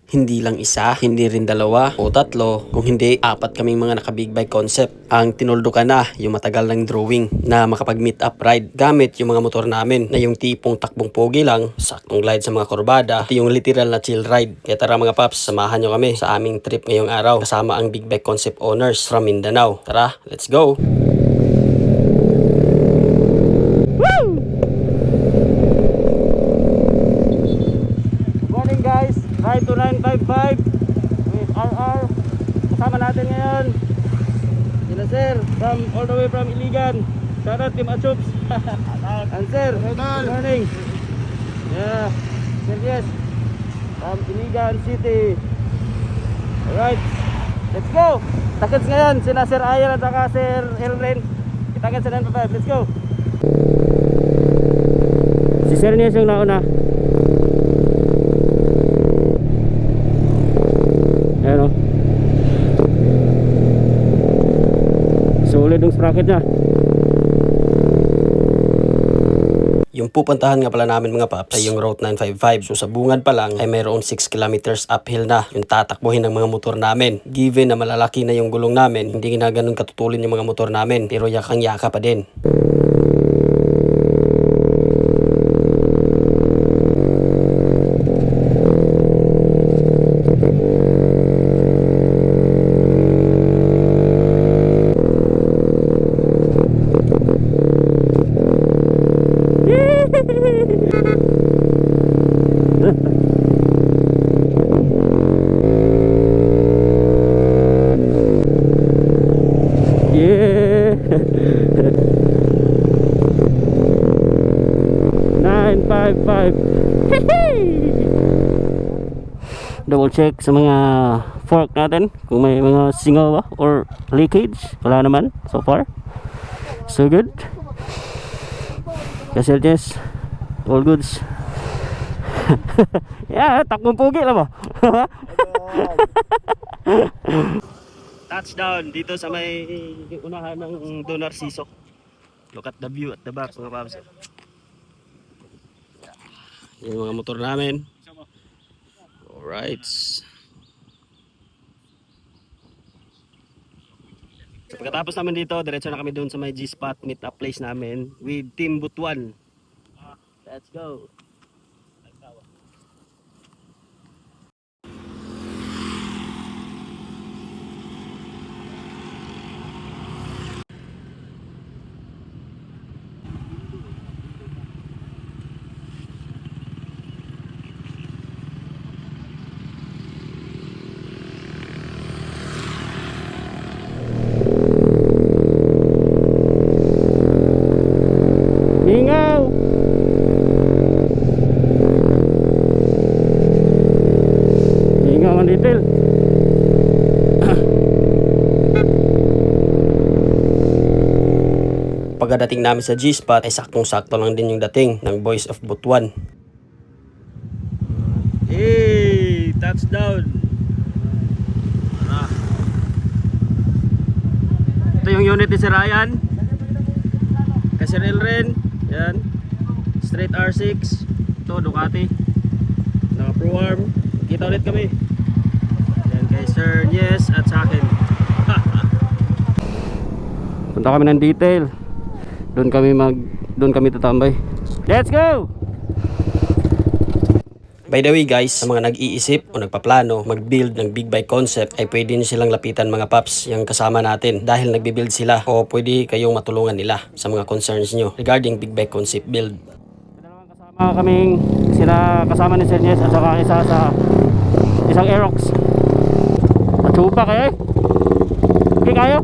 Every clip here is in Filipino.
Hindi lang isa, hindi rin dalawa o tatlo, kung hindi apat kaming mga naka-big bike concept. Ang tinuldukan na yung matagal ng drawing na makapag-meet up ride gamit yung mga motor namin na yung tipong takbong pogi lang, saktong glide sa mga kurbada, at yung literal na chill ride. Kaya tara mga paps, samahan nyo kami sa aming trip ngayong araw kasama ang big bike concept owners from Mindanao. Tara, let's go! Ride to 955 with RR. Kasama natin ngayon sila sir all the way from Iligan. Shout out Team Achups. And sir, good morning. Yeah, sir, yes, from Iligan City. Alright, let's go. Takits ngayon sila Sir Ayan at saka Sir Elren. Kita-kits sa 955. Let's go. Si Sir niya yung nauna. Ayan o. Solid yung sprocket nya. Yung pupuntahan nga pala namin mga paps ay yung Route 955. So sa bungad pa lang ay mayroong 6 kilometers uphill na yung tatakbuhin ng mga motor namin. Given na malalaki na yung gulong namin, hindi na ganun katutulin yung mga motor namin. Pero yakang yaka pa din. Yeah. 955. Double check sa mga fork natin kung may mga singaw ba or leakage. Wala naman so far. So good. Kasi yes, all goods. Yeah, takbong pugi lang ba? Touchdown dito sa may unahan ng Don Narciso. Look at the view at the back mga paps. Yung mga motor namin. Alright. So pagkatapos naman dito, diretso na kami doon sa may G-spot meet up place namin with Team Butuan. Let's go. Mingaw! Mingaw ang detail. Pagdating namin sa G-spot ay saktong-sakto lang din yung dating ng Boys of Butuan. Hey! Touchdown! Ito yung unit ni Sir Ryan. Sir Elren. Yan. Straight R6. Ito Ducati. Naka Pro Arm. Kita ulit kami. Yan kay Sir Yes at sa akin. Punta kami ng detail. Doon kami tatambay. Let's go! By the way guys, sa mga nag-iisip o nagpaplano mag-build ng big bike concept ay pwede nyo silang lapitan mga paps yung kasama natin dahil nagbi-build sila o pwede kayong matulungan nila sa mga concerns nyo regarding big bike concept build. Kasama ni Sir Jess at saka isa sa isang Aerox. At supa kayo eh. Okay kayo?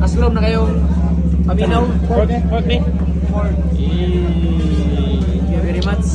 Aslom na kayong paminaw. Pork ni. Thank you very much.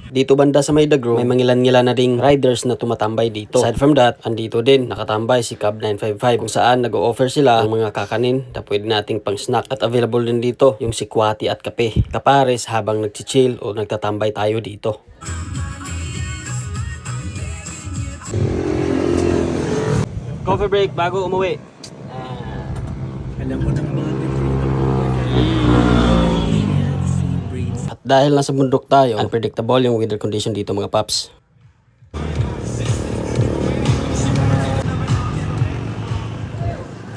Dito banda sa may Dagro, may mangilan-ngilan na ding riders na tumatambay dito. Aside from that, andito din nakatambay si Cab 955 kung saan nag-o-offer sila ng mga kakanin na pwede nating pang snack. At available din dito yung sikwati at kape. Kapares habang nagchichill o nagtatambay tayo dito. Coffee break bago umuwi. Alam mo ng mga At dahil nasa bundok tayo, unpredictable yung weather condition dito mga paps.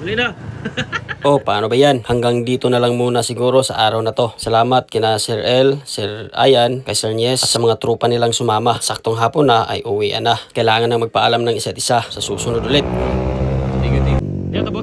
Tuloy na. Oh, paano ba yan? Hanggang dito na lang muna siguro sa araw na to. Salamat kina Sir El, Sir Ayan, kay Sir Nies, at sa mga tropa nilang sumama. Saktong hapon na ay uwian na. Kailangan na magpaalam ng isa't isa sa susunod ulit. Thank you. Yan, tapos.